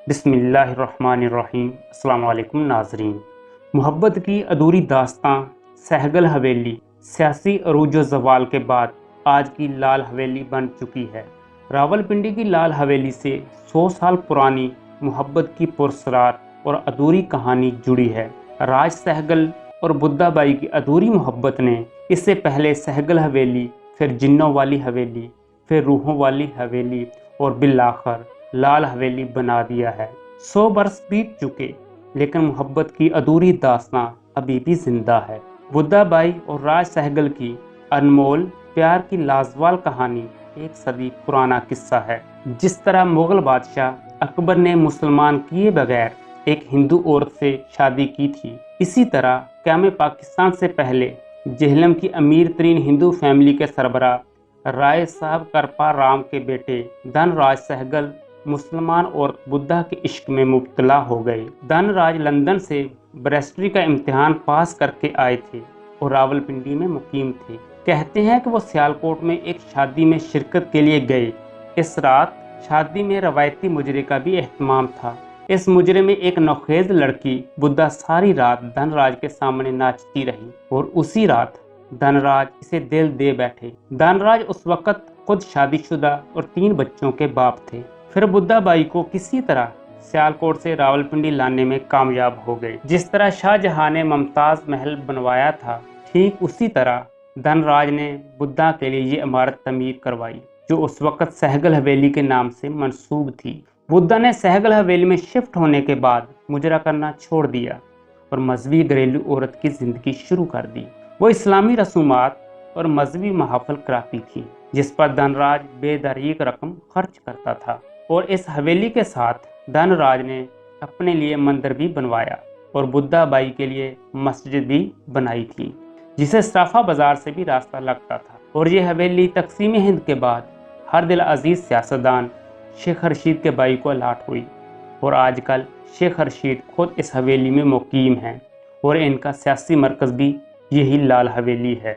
بسم اللہ الرحمن الرحیم۔ السلام علیکم ناظرین۔ محبت کی ادھوری داستاں سہگل حویلی سیاسی عروج و زوال کے بعد آج کی لال حویلی بن چکی ہے۔ راولپنڈی کی لال حویلی سے 100 سال پرانی محبت کی پراسرار اور ادھوری کہانی جڑی ہے۔ راج سہگل اور بدھا بائی کی ادھوری محبت نے اس سے پہلے سہگل حویلی، پھر جنوں والی حویلی، پھر روحوں والی حویلی اور بالآخر لال حویلی بنا دیا ہے۔ 100 برس بیت چکے لیکن محبت کی ادھوری داستاں ابھی بھی زندہ ہے۔ بدھا بائی اور راج سہگل کی انمول پیار کی لازوال کہانی ایک صدی پرانا قصہ ہے۔ جس طرح مغل بادشاہ اکبر نے مسلمان کیے بغیر ایک ہندو عورت سے شادی کی تھی، اسی طرح قیام پاکستان سے پہلے جہلم کی امیر ترین ہندو فیملی کے سربراہ رائے صاحب کرپا رام کے بیٹے دھن راج سہگل مسلمان عورت بدھا کے عشق میں مبتلا ہو گئے۔ دھن راج لندن سے بیرسٹری کا امتحان پاس کر کے آئے تھے اور راولپنڈی میں مقیم تھے۔ کہتے ہیں کہ وہ سیالکوٹ میں ایک شادی میں شرکت کے لیے گئے۔ اس رات شادی میں روایتی مجرے کا بھی اہتمام تھا۔ اس مجرے میں ایک نوخیز لڑکی بدھا ساری رات دھن راج کے سامنے ناچتی رہی اور اسی رات دھن راج اسے دل دے بیٹھے۔ دھن راج اس وقت خود شادی شدہ اور 3 بچوں کے باپ تھے۔ پھر بدھا بائی کو کسی طرح سیالکوٹ سے راولپنڈی لانے میں کامیاب ہو گئے۔ جس طرح شاہ جہاں نے ممتاز محل بنوایا تھا، ٹھیک اسی طرح دھن راج نے بدھا کے لیے یہ عمارت تعمیر کروائی جو اس وقت سہگل حویلی کے نام سے منسوب تھی۔ بدھا نے سہگل حویلی میں شفٹ ہونے کے بعد مجرا کرنا چھوڑ دیا اور مذہبی گھریلو عورت کی زندگی شروع کر دی۔ وہ اسلامی رسومات اور مذہبی محافل کراتی تھی جس پر دھن راج بے دریغ رقم خرچ کرتا تھا، اور اس حویلی کے ساتھ دھن راج نے اپنے لیے مندر بھی بنوایا اور بدھا بائی کے لیے مسجد بھی بنائی تھی جسے صافہ بازار سے بھی راستہ لگتا تھا۔ اور یہ حویلی تقسیم ہند کے بعد ہر دل عزیز سیاستدان شیخ رشید کے بھائی کو الاٹ ہوئی، اور آج کل شیخ رشید خود اس حویلی میں مقیم ہیں اور ان کا سیاسی مرکز بھی یہی لال حویلی ہے۔